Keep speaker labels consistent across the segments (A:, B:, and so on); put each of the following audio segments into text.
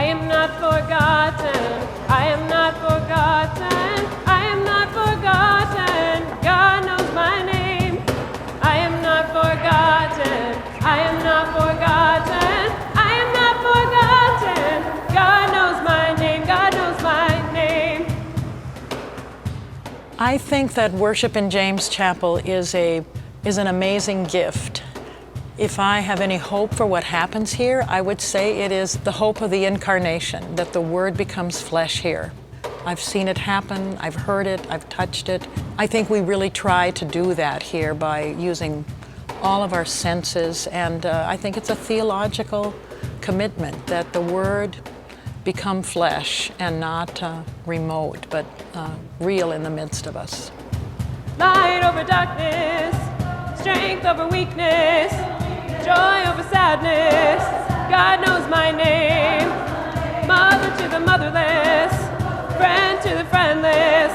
A: I am not forgotten. I am not forgotten. I am not forgotten. God knows my name. I am not forgotten. I am not forgotten. I am not forgotten. God knows my name. God knows my name.
B: I think that worship in James Chapel is an amazing gift. If I have any hope for what happens here, I would say it is the hope of the incarnation, that the Word becomes flesh here. I've seen it happen, I've heard it, I've touched it. I think we really try to do that here by using all of our senses, and I think it's a theological commitment that the Word become flesh and not remote, but real in the midst of us.
A: Light over darkness, strength over weakness, joy over sadness. God knows my name. Mother to the motherless, friend to the friendless,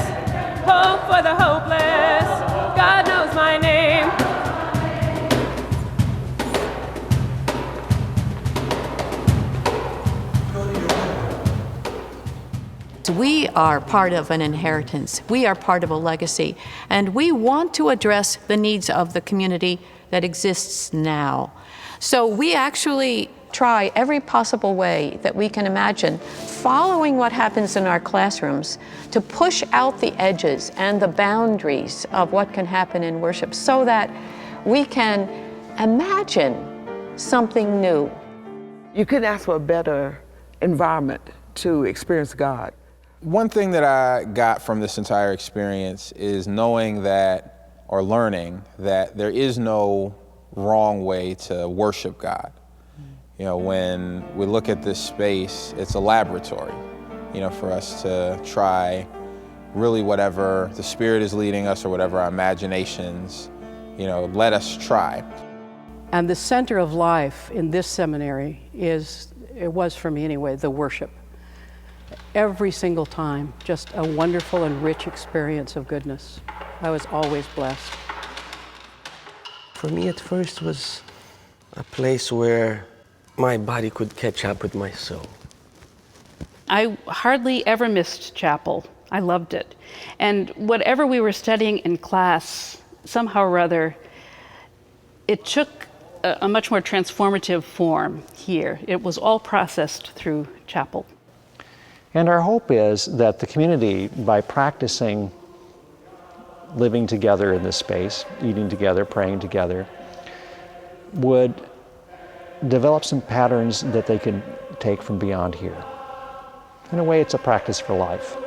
A: hope for the hopeless. God knows my name.
C: We are part of an inheritance. We are part of a legacy. And we want to address the needs of the community that exists now. So we actually try every possible way that we can imagine, following what happens in our classrooms, to push out the edges and the boundaries of what can happen in worship so that we can imagine something new.
D: You couldn't ask for a better environment to experience God.
E: One thing that I got from this entire experience is knowing that, or learning that there is no wrong way to worship God. You know, when we look at this space, it's a laboratory, you know, for us to try really whatever the Spirit is leading us or whatever our imaginations, you know, let us try.
F: And the center of life in this seminary it was for me anyway, the worship. Every single time, just a wonderful and rich experience of goodness. I was always blessed.
G: For me, at first, was a place where my body could catch up with my soul.
H: I hardly ever missed chapel. I loved it. And whatever we were studying in class, somehow or other, it took a much more transformative form here. It was all processed through chapel.
I: And our hope is that the community, by practicing living together in this space, eating together, praying together, would develop some patterns that they could take from beyond here. In a way, it's a practice for life.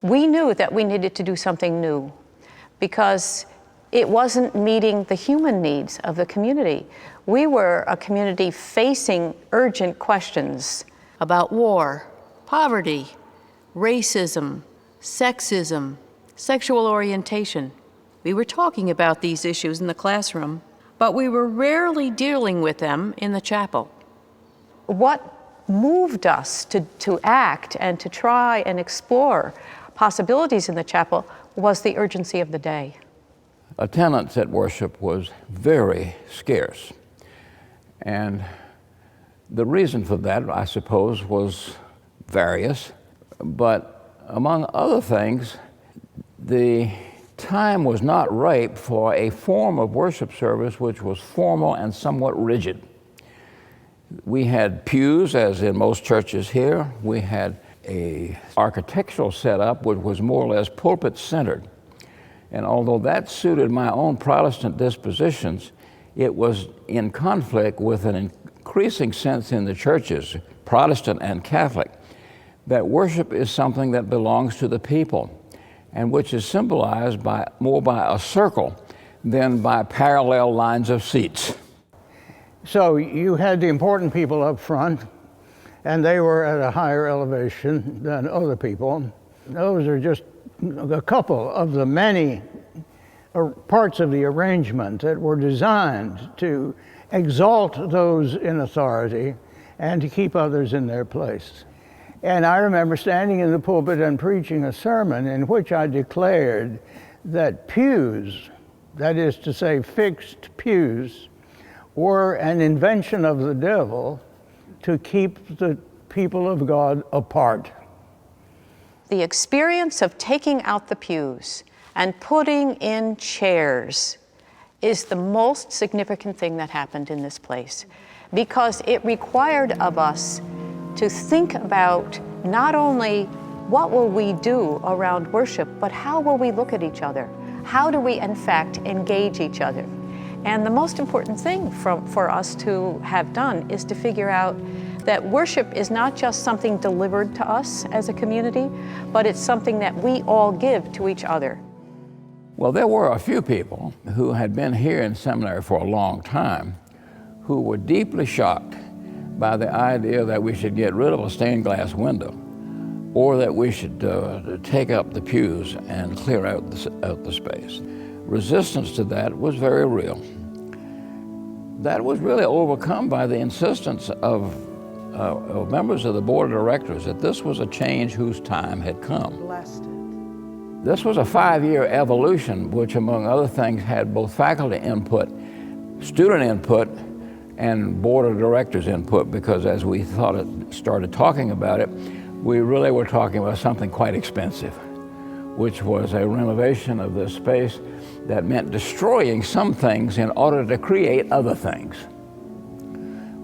C: We knew that we needed to do something new because it wasn't meeting the human needs of the community. We were a community facing urgent questions about war, poverty, racism, sexism, sexual orientation. We were talking about these issues in the classroom, but we were rarely dealing with them in the chapel. What moved us to act and to try and explore possibilities in the chapel was the urgency of the day.
J: Attendance at worship was very scarce. And the reason for that, I suppose, was various. But among other things, the time was not ripe for a form of worship service which was formal and somewhat rigid. We had pews, as in most churches here. We had a architectural setup which was more or less pulpit-centered. And although that suited my own Protestant dispositions, it was in conflict with an increasing sense in the churches, Protestant and Catholic, that worship is something that belongs to the people, and which is symbolized more by a circle than by parallel lines of seats.
K: So you had the important people up front, and they were at a higher elevation than other people. Those are just a couple of the many parts of the arrangement that were designed to exalt those in authority and to keep others in their place. And I remember standing in the pulpit and preaching a sermon in which I declared that pews, that is to say fixed pews, were an invention of the devil to keep the people of God apart.
C: The experience of taking out the pews and putting in chairs is the most significant thing that happened in this place, because it required of us to think about not only what will we do around worship, but how will we look at each other? How do we, in fact, engage each other? And the most important thing for us to have done is to figure out that worship is not just something delivered to us as a community, but it's something that we all give to each other.
J: Well, there were a few people who had been here in seminary for a long time who were deeply shocked by the idea that we should get rid of a stained glass window, or that we should take up the pews and clear out the space. Resistance to that was very real. That was really overcome by the insistence of members of the board of directors that this was a change whose time had come. This was a 5-year evolution, which among other things had both faculty input, student input, and board of directors input, because as we started talking about it, we really were talking about something quite expensive, which was a renovation of this space that meant destroying some things in order to create other things.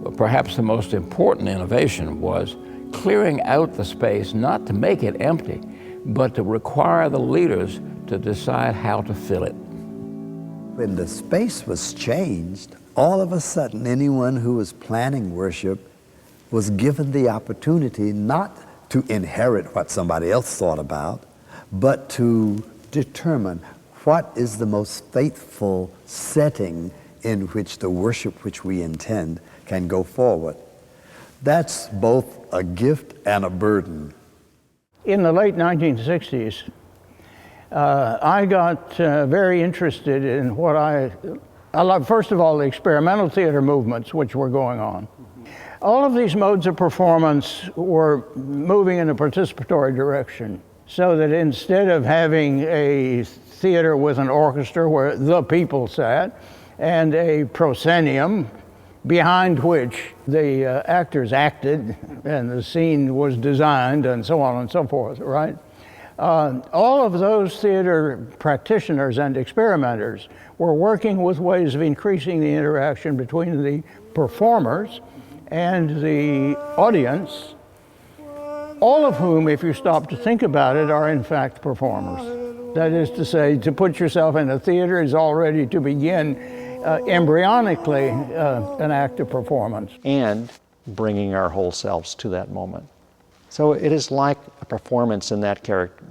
J: But perhaps the most important innovation was clearing out the space, not to make it empty, but to require the leaders to decide how to fill it.
L: When the space was changed, all of a sudden anyone who was planning worship was given the opportunity not to inherit what somebody else thought about, but to determine what is the most faithful setting in which the worship which we intend can go forward. That's both a gift and a burden.
K: In the late 1960s, I got very interested in what I love, first of all, the experimental theater movements which were going on. All of these modes of performance were moving in a participatory direction, so that instead of having a theater with an orchestra where the people sat and a proscenium behind which the actors acted and the scene was designed and so on and so forth, right? All of those theater practitioners and experimenters were working with ways of increasing the interaction between the performers and the audience, all of whom, if you stop to think about it, are in fact performers. That is to say, to put yourself in a theater is already to begin embryonically an act of performance.
I: And bringing our whole selves to that moment. So it is like a performance in that character.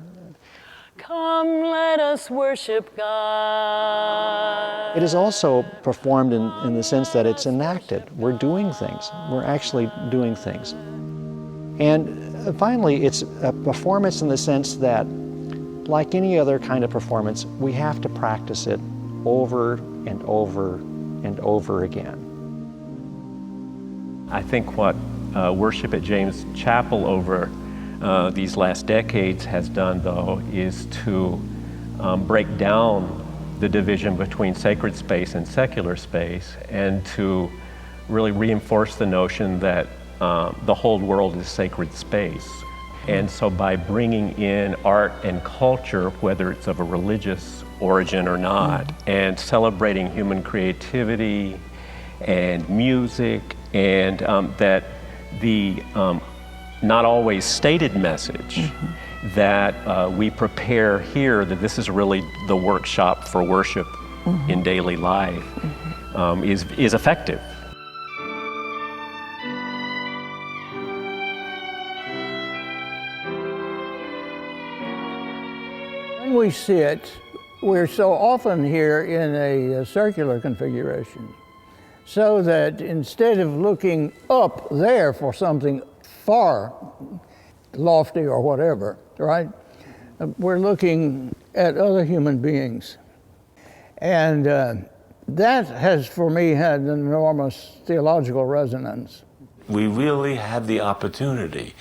B: Come, let us worship God.
I: It is also performed in the sense that it's enacted. We're doing things. We're actually doing things. And finally, it's a performance in the sense that, like any other kind of performance, we have to practice it over and over and over again.
M: I think what worship at James Chapel over these last decades has done, though, is to break down the division between sacred space and secular space, and to really reinforce the notion that the whole world is sacred space. And so by bringing in art and culture, whether it's of a religious origin or not, and celebrating human creativity and music, and that the not always stated message that we prepare here, that this is really the workshop for worship in daily life, is effective.
K: When we sit, we're so often here in a circular configuration, so that instead of looking up there for something far lofty or whatever, right, we're looking at other human beings. And that has, for me, had an enormous theological resonance.
N: We really have the opportunity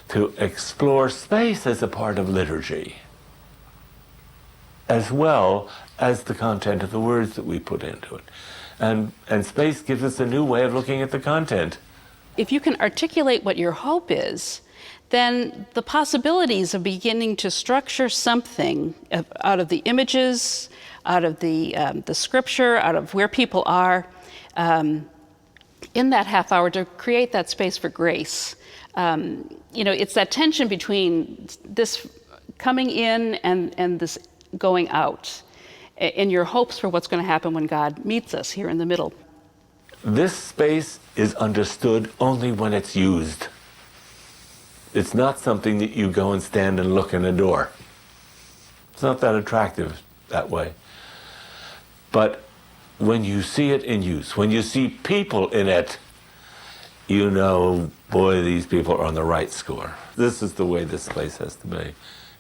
N: to explore space as a part of liturgy, as well as the content of the words that we put into it. And space gives us a new way of looking at the content.
H: If you can articulate what your hope is, then the possibilities of beginning to structure something out of the images, out of the scripture, out of where people are, in that half hour to create that space for grace. It's that tension between this coming in and this going out, in your hopes for what's going to happen when God meets us here in the middle.
N: This space is understood only when it's used. It's not something that you go and stand and look and adore. It's not that attractive that way. But when you see it in use, when you see people in it, you know, boy, these people are on the right score. This is the way this place has to be. It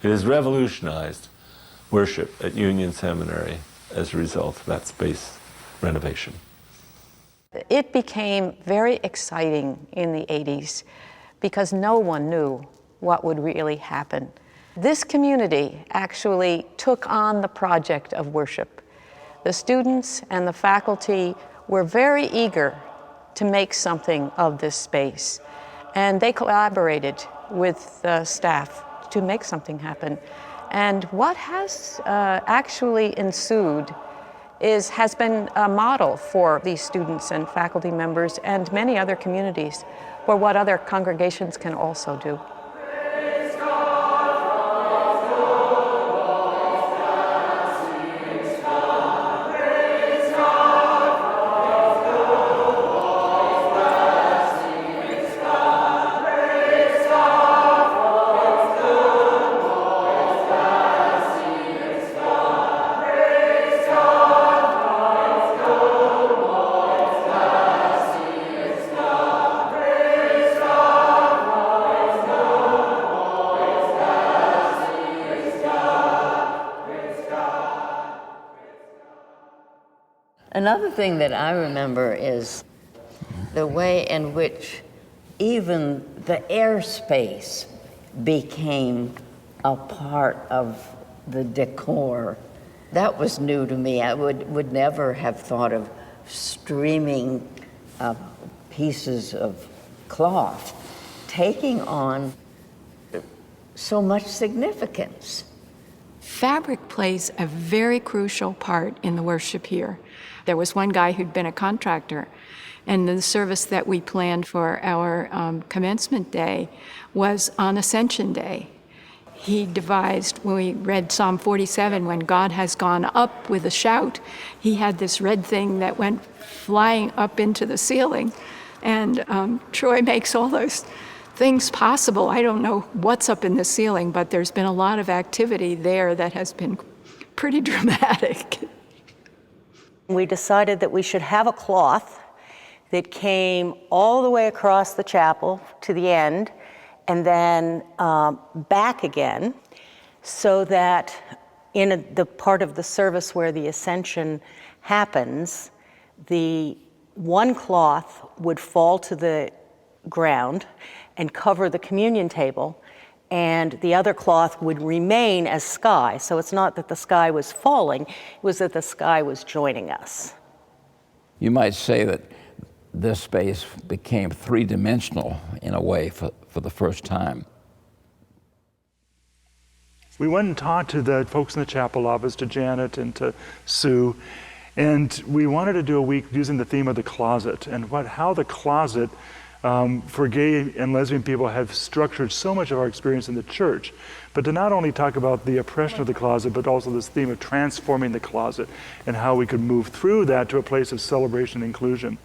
N: has revolutionized worship at Union Seminary as a result of that space renovation.
C: It became very exciting in the 80s because no one knew what would really happen. This community actually took on the project of worship. The students and the faculty were very eager to make something of this space, and they collaborated with the staff to make something happen. And what has actually ensued has been a model for these students and faculty members and many other communities for what other congregations can also do.
O: Another thing that I remember is the way in which even the airspace became a part of the decor. That was new to me. I would never have thought of streaming pieces of cloth taking on so much significance.
P: Fabric plays a very crucial part in the worship here. There was one guy who'd been a contractor, and the service that we planned for our commencement day was on Ascension Day. He devised, when we read Psalm 47, when God has gone up with a shout, he had this red thing that went flying up into the ceiling. And Troy makes all those things possible. I don't know what's up in the ceiling, but there's been a lot of activity there that has been pretty dramatic.
Q: We decided that we should have a cloth that came all the way across the chapel to the end and then back again, so that in the part of the service where the ascension happens, the one cloth would fall to the ground and cover the communion table, and the other cloth would remain as sky. So it's not that the sky was falling, it was that the sky was joining us.
J: You might say that this space became three-dimensional in a way for the first time.
R: We went and talked to the folks in the chapel office, to Janet and to Sue, and we wanted to do a week using the theme of the closet and how the closet for gay and lesbian people have structured so much of our experience in the church, but to not only talk about the oppression of the closet, but also this theme of transforming the closet and how we could move through that to a place of celebration and inclusion.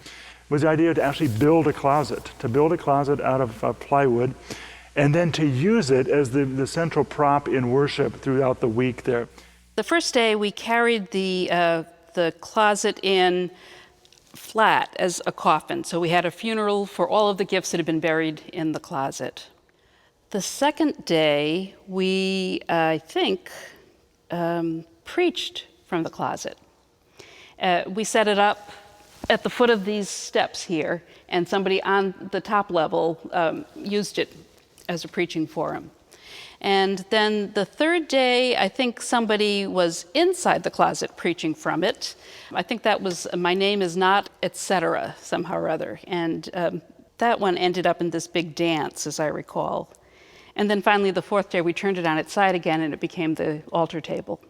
R: Was the idea to actually build a closet out of plywood, and then to use it as the central prop in worship throughout the week there.
H: The first day we carried the closet in flat as a coffin. So we had a funeral for all of the gifts that had been buried in the closet. The second day, we, I think, preached from the closet. We set it up at the foot of these steps here, and somebody on the top level used it as a preaching forum. And then the third day, I think somebody was inside the closet preaching from it. I think that was My Name Is Not, etc., somehow or other. And that one ended up in this big dance, as I recall. And then finally, the fourth day, we turned it on its side again, and it became the altar table.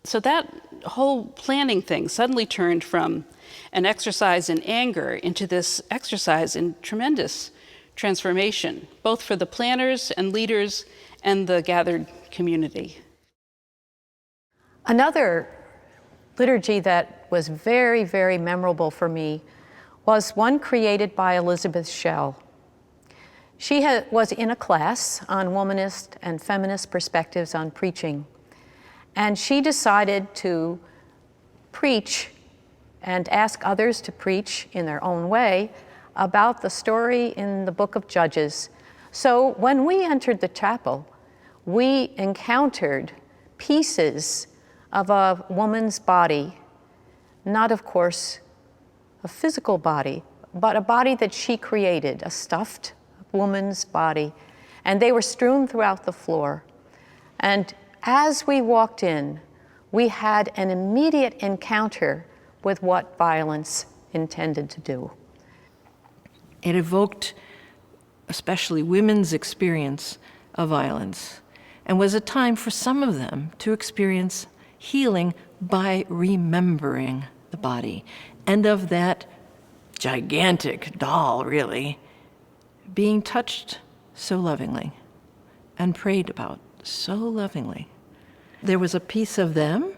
H: So that whole planning thing suddenly turned from an exercise in anger into this exercise in tremendous transformation, both for the planners and leaders and the gathered community.
C: Another liturgy that was very, very memorable for me was one created by Elizabeth Schell. She was in a class on womanist and feminist perspectives on preaching, and she decided to preach and ask others to preach in their own way about the story in the book of Judges. So when we entered the chapel, we encountered pieces of a woman's body, not, of course, a physical body, but a body that she created, a stuffed woman's body. And they were strewn throughout the floor. And as we walked in, we had an immediate encounter with what violence intended to do.
S: It evoked especially women's experience of violence, and was a time for some of them to experience healing by remembering the body, and of that gigantic doll, really, being touched so lovingly and prayed about so lovingly. There was a piece of them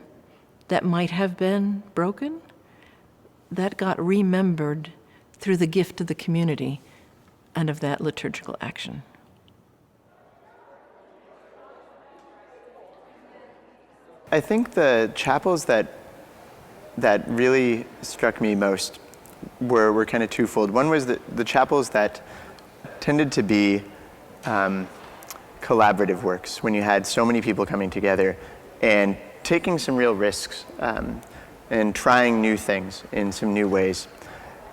S: that might have been broken that got remembered through the gift of the community and of that liturgical action.
T: I think the chapels that really struck me most were kind of twofold. One was the chapels that tended to be collaborative works, when you had so many people coming together and taking some real risks and trying new things in some new ways.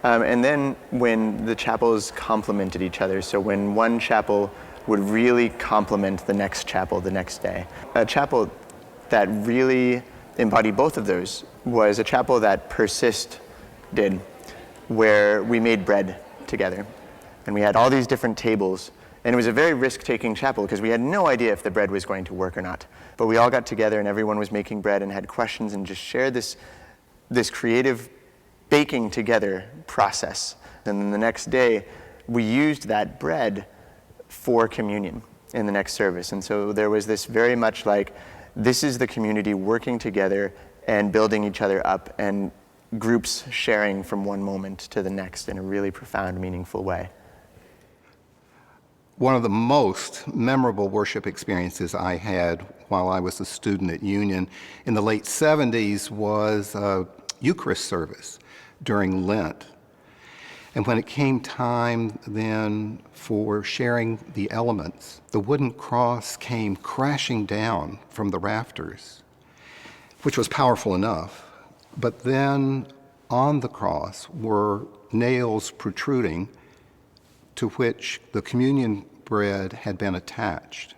T: And then when the chapels complemented each other, so when one chapel would really complement the next chapel the next day. A chapel that really embodied both of those was a chapel that Persist did, where we made bread together. And we had all these different tables, and it was a very risk-taking chapel because we had no idea if the bread was going to work or not. But we all got together and everyone was making bread and had questions and just shared this creative baking together process. And then the next day, we used that bread for communion in the next service. And so there was this very much like, this is the community working together and building each other up, and groups sharing from one moment to the next in a really profound, meaningful way.
U: One of the most memorable worship experiences I had while I was a student at Union in the late 70s was a Eucharist service during Lent. And when it came time then for sharing the elements, the wooden cross came crashing down from the rafters, which was powerful enough. But then on the cross were nails protruding to which the communion bread had been attached.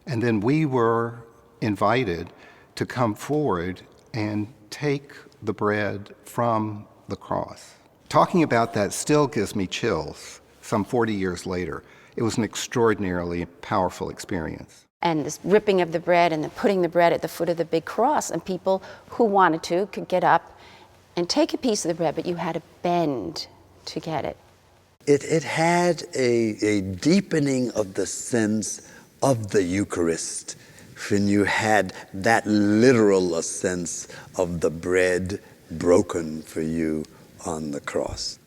U: And then we were invited to come forward and take the bread from the cross. Talking about that still gives me chills some 40 years later. It was an extraordinarily powerful experience.
V: And this ripping of the bread and then putting the bread at the foot of the big cross, and people who wanted to could get up and take a piece of the bread, but you had to bend to get it.
L: It had a deepening of the sense of the Eucharist when you had that literal sense of the bread broken for you on the cross.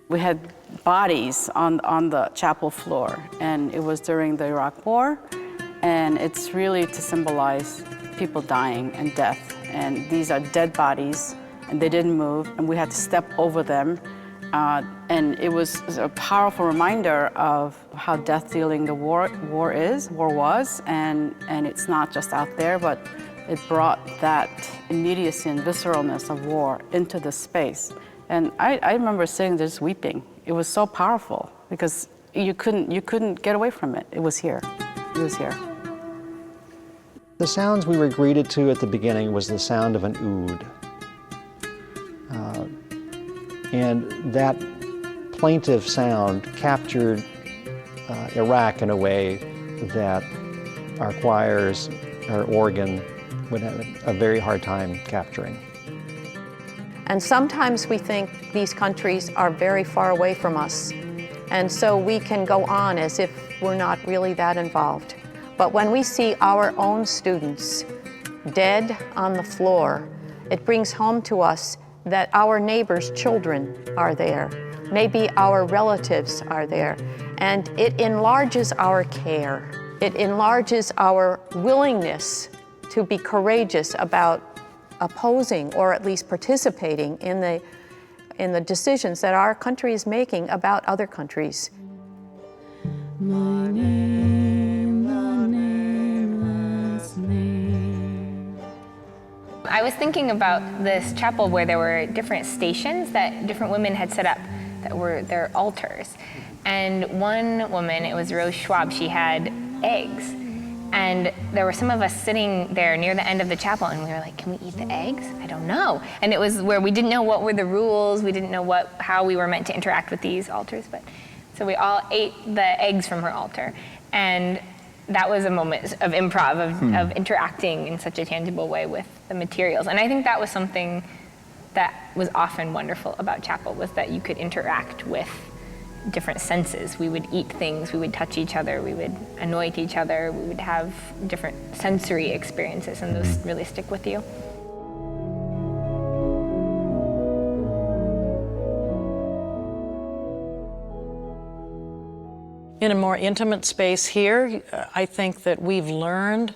W: We had bodies on the chapel floor, and it was during the Iraq War, and it's really to symbolize people dying and death. And these are dead bodies, and they didn't move, and we had to step over them. And it was a powerful reminder of how death-dealing the war was, and it's not just out there, but it brought that immediacy and visceralness of war into the space. And I remember sitting there just weeping. It was so powerful because you couldn't get away from it. It was here. It was here.
I: The sounds we were greeted to at the beginning was the sound of an oud. And that plaintive sound captured Iraq in a way that our choirs, our organ, would have a very hard time capturing.
C: And sometimes we think these countries are very far away from us, and so we can go on as if we're not really that involved. But when we see our own students dead on the floor, it brings home to us that our neighbors' children are there. Maybe our relatives are there. And it enlarges our care. It enlarges our willingness to be courageous about opposing or at least participating in the decisions that our country is making about other countries.
A: My name, the nameless name.
D: I was thinking about this chapel where there were different stations that different women had set up that were their altars. And one woman, it was Rose Schwab, she had eggs. And there were some of us sitting there near the end of the chapel, and we were like, can we eat the eggs? I don't know. And it was where we didn't know what were the rules, we didn't know how we were meant to interact with these altars. So we all ate the eggs from her altar. And that was a moment of improv, of interacting in such a tangible way with the materials. And I think that was something that was often wonderful about chapel, was that you could interact with different senses. We would eat things, we would touch each other, we would anoint each other, we would have different sensory experiences, and those really stick with you.
B: In a more intimate space here, I think that we've learned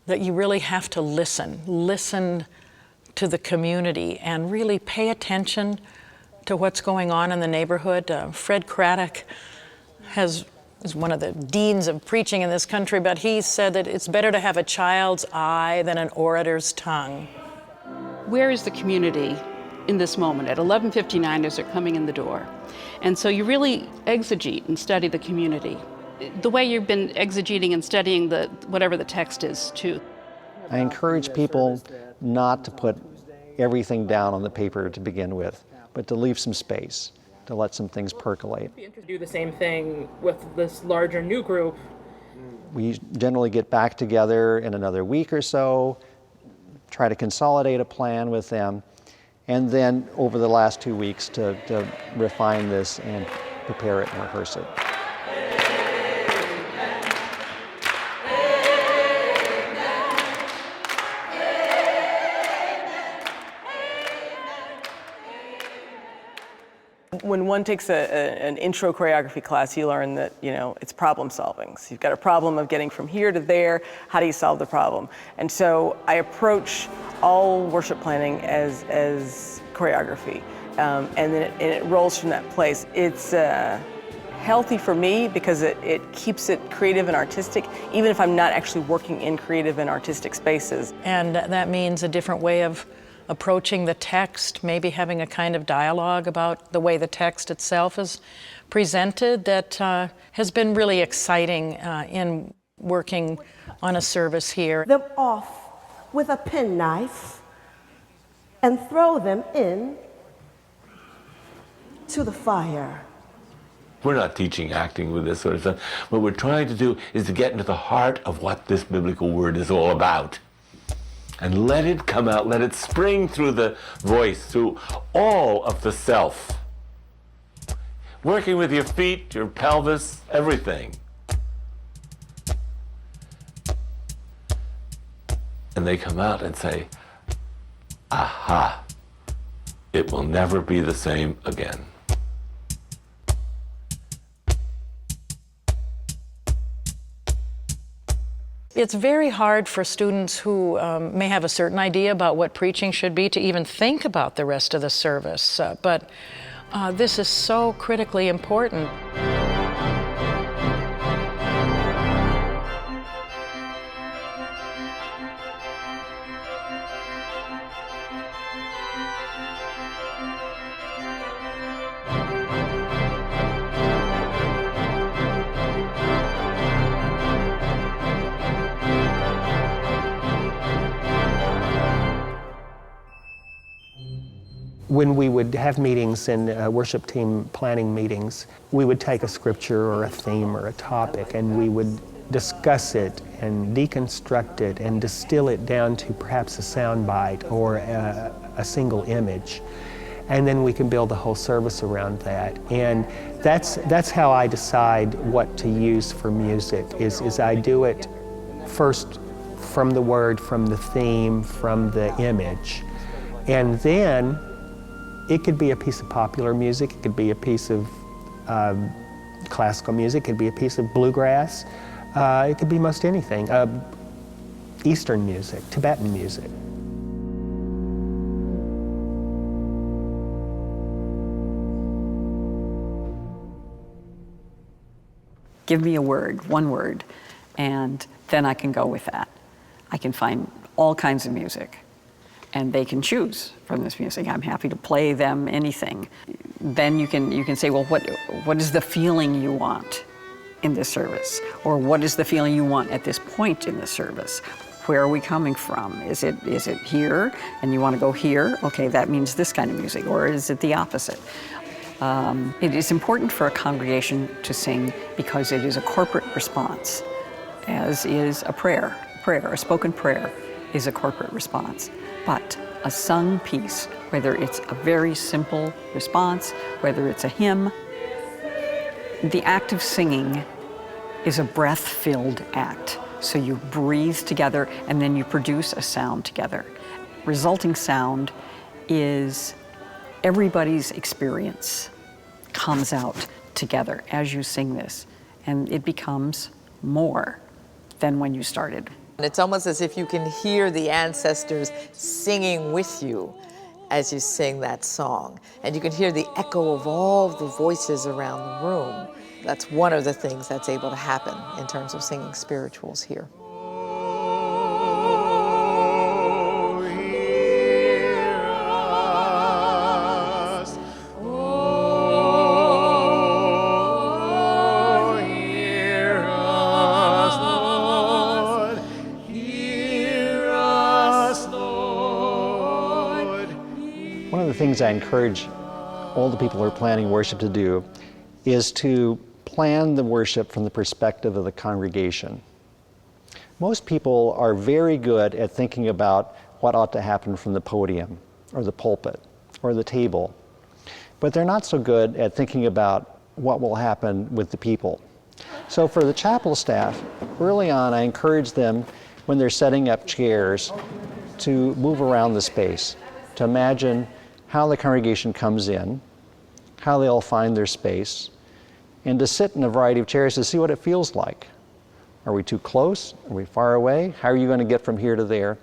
B: that you really have to listen to the community and really pay attention to what's going on in the neighborhood. Fred Craddock is one of the deans of preaching in this country, but he said that it's better to have a child's eye than an orator's tongue.
H: Where is the community in this moment at 11:59 as they're coming in the door? And so you really exegete and study the community, the way you've been exegeting and studying whatever the text is too.
I: I encourage people not to put everything down on the paper to begin with, but to leave some space, to let some things percolate.
E: Do the same thing with this larger new group.
I: We generally get back together in another week or so, try to consolidate a plan with them, and then over the last 2 weeks to refine this and prepare it and rehearse it.
X: When one takes an intro choreography class, you learn that, it's problem solving. So you've got a problem of getting from here to there. How do you solve the problem? And so I approach all worship planning as choreography. And it rolls from that place. It's healthy for me because it keeps it creative and artistic, even if I'm not actually working in creative and artistic spaces.
B: And that means a different way of approaching the text, maybe having a kind of dialogue about the way the text itself is presented that has been really exciting in working on a service here.
Y: Them off with a penknife and throw them in to the fire.
N: We're not teaching acting with this sort of stuff. What we're trying to do is to get into the heart of what this biblical word is all about. And let it come out, let it spring through the voice, through all of the self. Working with your feet, your pelvis, everything. And they come out and say, aha, it will never be the same again.
B: It's very hard for students who may have a certain idea about what preaching should be to even think about the rest of the service, but this is so critically important.
F: When we would have meetings and worship team planning meetings, we would take a scripture or a theme or a topic and we would discuss it and deconstruct it and distill it down to perhaps a sound bite or a single image. And then we can build the whole service around that. And that's how I decide what to use for music, is I do it first from the word, from the theme, from the image. And then it could be a piece of popular music, it could be a piece of classical music, it could be a piece of bluegrass, it could be most anything. Eastern music, Tibetan music.
G: Give me a word, one word, and then I can go with that. I can find all kinds of music, and they can choose from this music. I'm happy to play them anything. Then you can say, well, what is the feeling you want in this service? Or what is the feeling you want at this point in the service? Where are we coming from? Is it here, and you want to go here? Okay, that means this kind of music. Or is it the opposite? It is important for a congregation to sing because it is a corporate response, as is a prayer. A spoken prayer is a corporate response. But a sung piece, whether it's a very simple response, whether it's a hymn, the act of singing is a breath-filled act. So you breathe together and then you produce a sound together. Resulting sound is everybody's experience comes out together as you sing this, and it becomes more than when you started.
K: It's almost as if you can hear the ancestors singing with you as you sing that song. And you can hear the echo of all the voices around the room. That's one of the things that's able to happen in terms of singing spirituals here.
I: One of the things I encourage all the people who are planning worship to do is to plan the worship from the perspective of the congregation. Most people are very good at thinking about what ought to happen from the podium or the pulpit or the table, but they're not so good at thinking about what will happen with the people. So for the chapel staff, early on I encourage them when they're setting up chairs to move around the space, to imagine how the congregation comes in, how they all find their space, and to sit in a variety of chairs to see what it feels like. Are we too close? Are we far away? How are you going to get from here to there?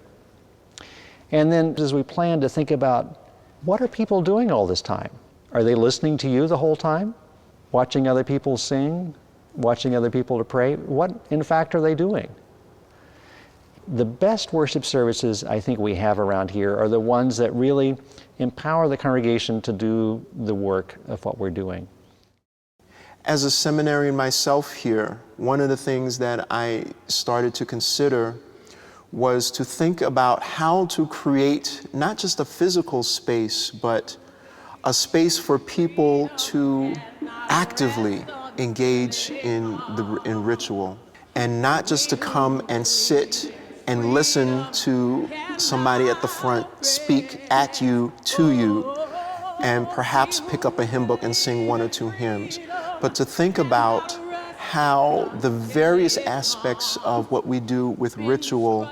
I: And then as we plan to think about, what are people doing all this time? Are they listening to you the whole time? Watching other people sing? Watching other people to pray? What, in fact, are they doing? The best worship services I think we have around here are the ones that really empower the congregation to do the work of what we're doing.
M: As a seminarian myself here, one of the things that I started to consider was to think about how to create not just a physical space, but a space for people to actively engage in ritual, and not just to come and sit and listen to somebody at the front speak at you, to you, and perhaps pick up a hymn book and sing one or two hymns, but to think about how the various aspects of what we do with ritual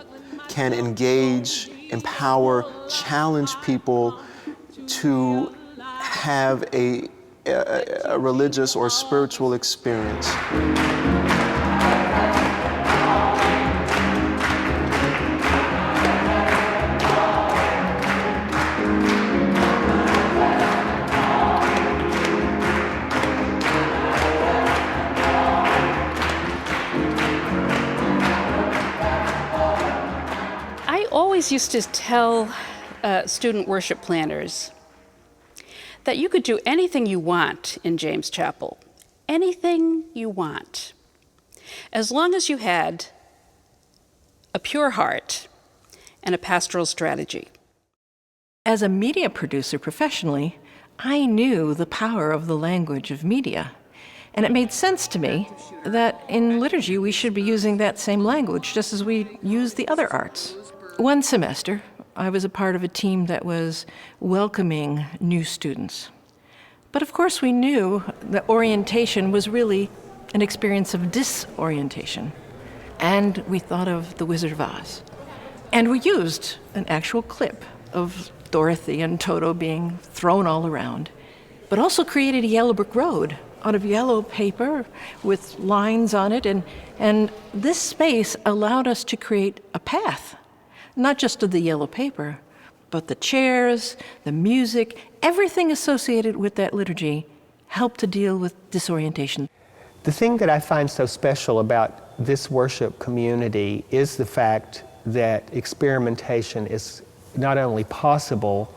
M: can engage, empower, challenge people to have a religious or spiritual experience.
H: Used to tell student worship planners that you could do anything you want in James Chapel, anything you want, as long as you had a pure heart and a pastoral strategy.
S: As a media producer professionally, I knew the power of the language of media. And it made sense to me that in liturgy we should be using that same language just as we use the other arts. One semester, I was a part of a team that was welcoming new students. But of course we knew that orientation was really an experience of disorientation. And we thought of The Wizard of Oz. And we used an actual clip of Dorothy and Toto being thrown all around, but also created a yellow brick road out of yellow paper with lines on it. And this space allowed us to create a path, not just of the yellow paper, but the chairs, the music, everything associated with that liturgy helped to deal with disorientation.
F: The thing that I find so special about this worship community is the fact that experimentation is not only possible,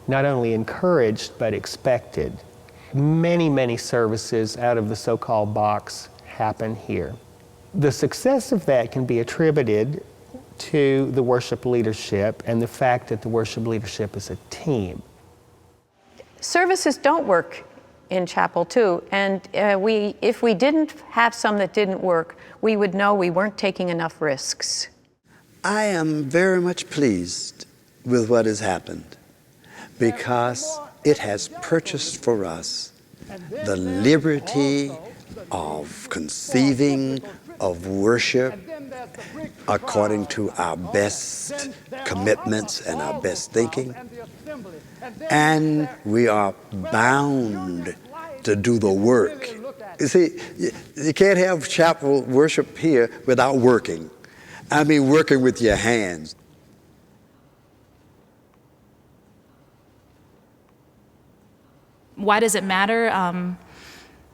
F: not only encouraged, but expected. Many, many services out of the so-called box happen here. The success of that can be attributed to the worship leadership and the fact that the worship leadership is a team.
C: Services don't work in chapel too, and if we didn't have some that didn't work, we would know we weren't taking enough risks.
L: I am very much pleased with what has happened because it has purchased for us the liberty of conceiving of worship according to our best commitments and our best thinking. And we are bound to do the work. You see, you can't have chapel worship here without working. I mean, working with your hands.
J: Why does it matter?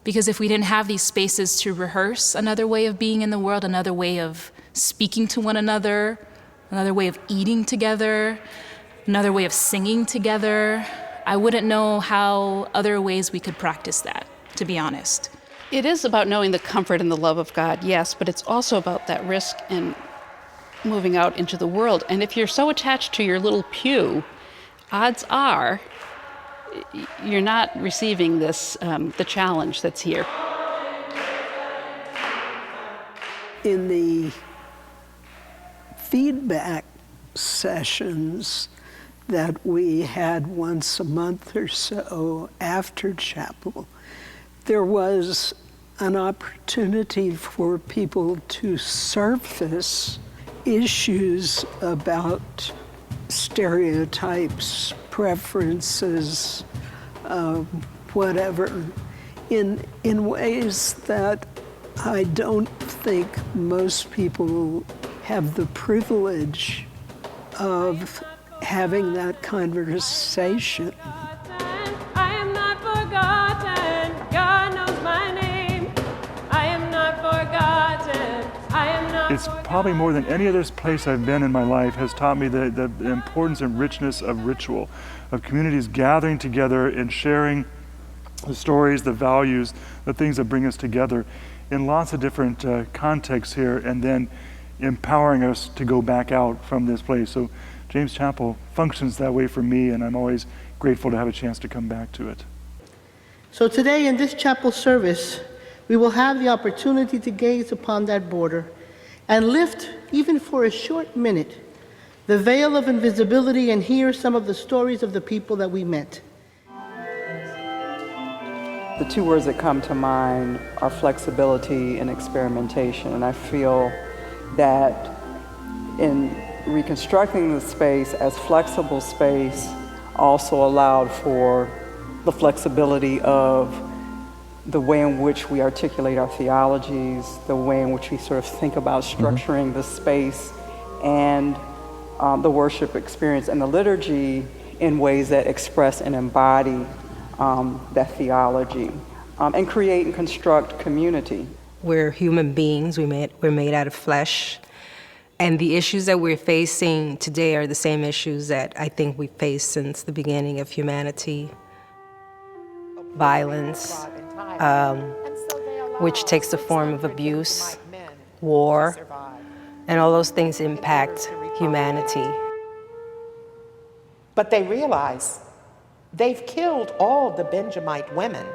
J: Because if we didn't have these spaces to rehearse another way of being in the world, another way of speaking to one another, another way of eating together, another way of singing together, I wouldn't know how other ways we could practice that, to be honest.
H: It is about knowing the comfort and the love of God, yes, but it's also about that risk and moving out into the world. And if you're so attached to your little pew, odds are you're not receiving this, the challenge that's here.
O: In the feedback sessions that we had once a month or so after chapel, there was an opportunity for people to surface issues about stereotypes, preferences, whatever, in ways that I don't think most people have the privilege of having that conversation.
A: I am not forgotten. God knows my name. I am not forgotten. I am not
P: It's probably more than any other place I've been in my life has taught me the importance and richness of ritual, of communities gathering together and sharing the stories, the values, the things that bring us together in lots of different contexts here, and then empowering us to go back out from this place. So James Chapel functions that way for me, and I'm always grateful to have a chance to come back to it.
Q: So today in this chapel service, we will have the opportunity to gaze upon that border and lift, even for a short minute, the veil of invisibility and hear some of the stories of the people that we met.
R: The two words that come to mind are flexibility and experimentation, and I feel that in reconstructing the space as flexible space also allowed for the flexibility of the way in which we articulate our theologies, the way in which we sort of think about structuring the space and the worship experience and the liturgy in ways that express and embody that theology and create and construct community.
Z: We're human beings, we're made out of flesh, and the issues that we're facing today are the same issues that I think we've faced since the beginning of humanity. Violence, which takes the form of abuse, war, and all those things impact humanity.
D: But they realize they've killed all the Benjamite women,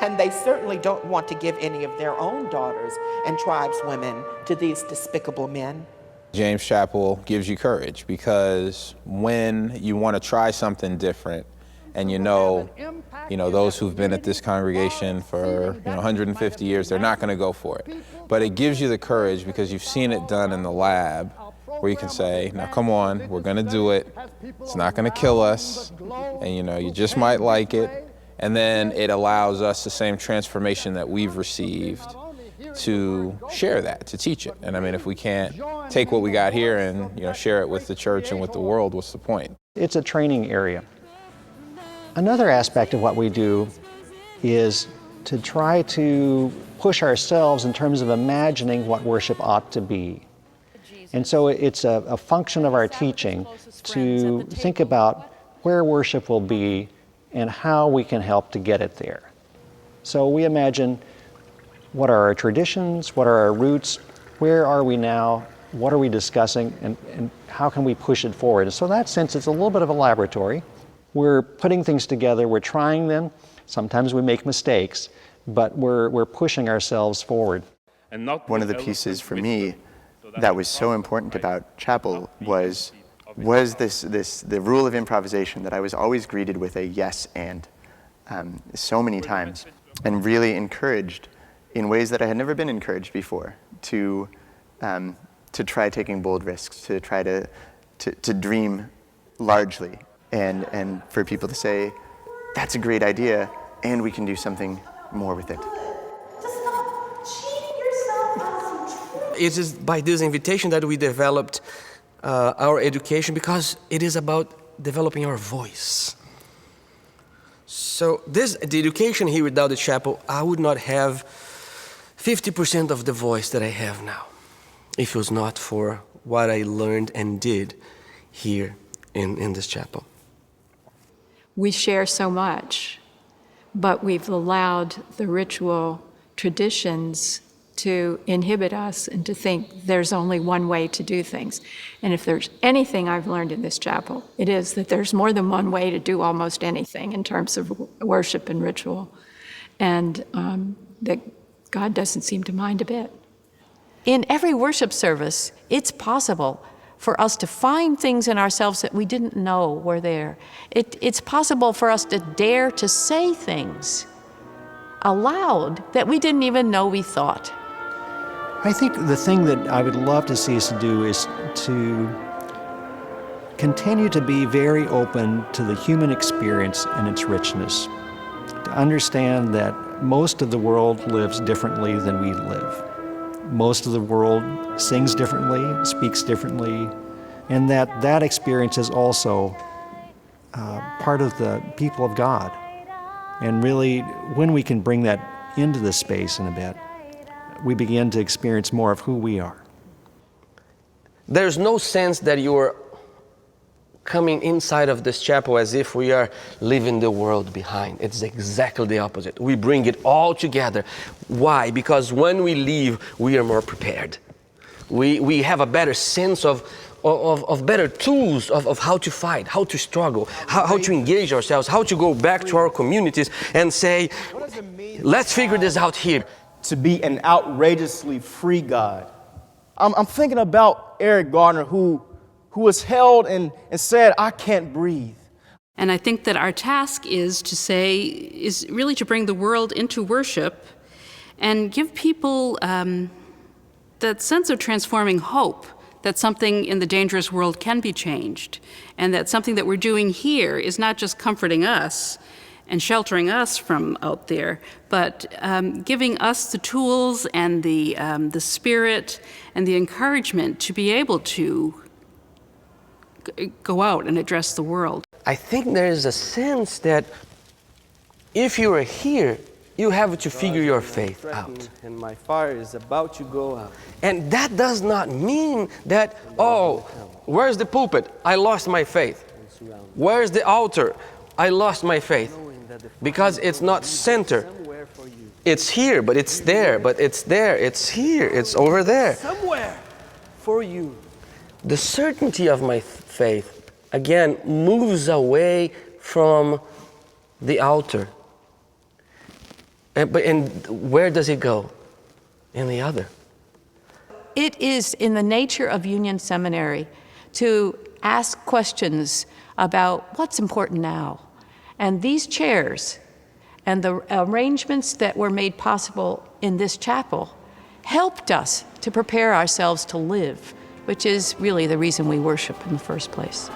D: and they certainly don't want to give any of their own daughters and tribeswomen to these despicable men.
E: James Chapel gives you courage, because when you want to try something different, and you know those who've been at this congregation for 150 years, they're not going to go for it. But it gives you the courage because you've seen it done in the lab, where you can say, now come on, we're going to do it. It's not going to kill us, and you just might like it. And then it allows us the same transformation that we've received to share that, to teach it. And I mean, if we can't take what we got here and share it with the church and with the world, what's the point?
I: It's a training area. Another aspect of what we do is to try to push ourselves in terms of imagining what worship ought to be. And so it's a function of our teaching to think about where worship will be and how we can help to get it there. So we imagine, what are our traditions, what are our roots, where are we now, what are we discussing, and how can we push it forward? And so in that sense, it's a little bit of a laboratory. We're putting things together, we're trying them, sometimes we make mistakes, but we're pushing ourselves forward.
T: One of the pieces for me that was so important about chapel was the rule of improvisation, that I was always greeted with a yes and so many times, and really encouraged in ways that I had never been encouraged before to try taking bold risks, to try to dream largely, and for people to say, that's a great idea, and we can do something more with it.
U: It is by this invitation that we developed our education, because it is about developing our voice. So the education here without the chapel, I would not have 50% of the voice that I have now, if it was not for what I learned and did here in this chapel.
V: We share so much, but we've allowed the ritual traditions to inhibit us and to think there's only one way to do things. And if there's anything I've learned in this chapel, it is that there's more than one way to do almost anything in terms of worship and ritual, and that God doesn't seem to mind a bit.
C: In every worship service, it's possible for us to find things in ourselves that we didn't know were there. It's possible for us to dare to say things aloud that we didn't even know we thought.
I: I think the thing that I would love to see us do is to continue to be very open to the human experience and its richness, to understand that most of the world lives differently than we live. Most of the world sings differently, speaks differently, and that experience is also part of the people of God. And really, when we can bring that into the space in a bit, we begin to experience more of who we are.
U: There's no sense that you're coming inside of this chapel as if we are leaving the world behind. It's exactly the opposite. We bring it all together. Why? Because when we leave, we are more prepared. We have a better sense of better tools of how to fight, how to struggle, how to engage ourselves, how to go back to our communities and say, let's figure this out here.
W: To be an outrageously free God. I'm thinking about Eric Gardner, who was held and said, I can't breathe.
H: And I think that our task is really to bring the world into worship and give people that sense of transforming hope, that something in the dangerous world can be changed, and that something that we're doing here is not just comforting us and sheltering us from out there, but giving us the tools and the spirit and the encouragement to be able to go out and address the world.
U: I think there is a sense that if you are here, you have to figure your faith out.
W: And my fire is about to go out.
U: And that does not mean that, oh, where's the pulpit? I lost my faith. Where's the altar? I lost my faith. Because it's not center. It's here, but it's there, but it's there, it's here, it's over there.
W: Somewhere for you.
U: The certainty of my faith again, moves away from the altar. And where does it go? In the other.
C: It is in the nature of Union Seminary to ask questions about what's important now. And these chairs and the arrangements that were made possible in this chapel helped us to prepare ourselves to live, which is really the reason we worship in the first place.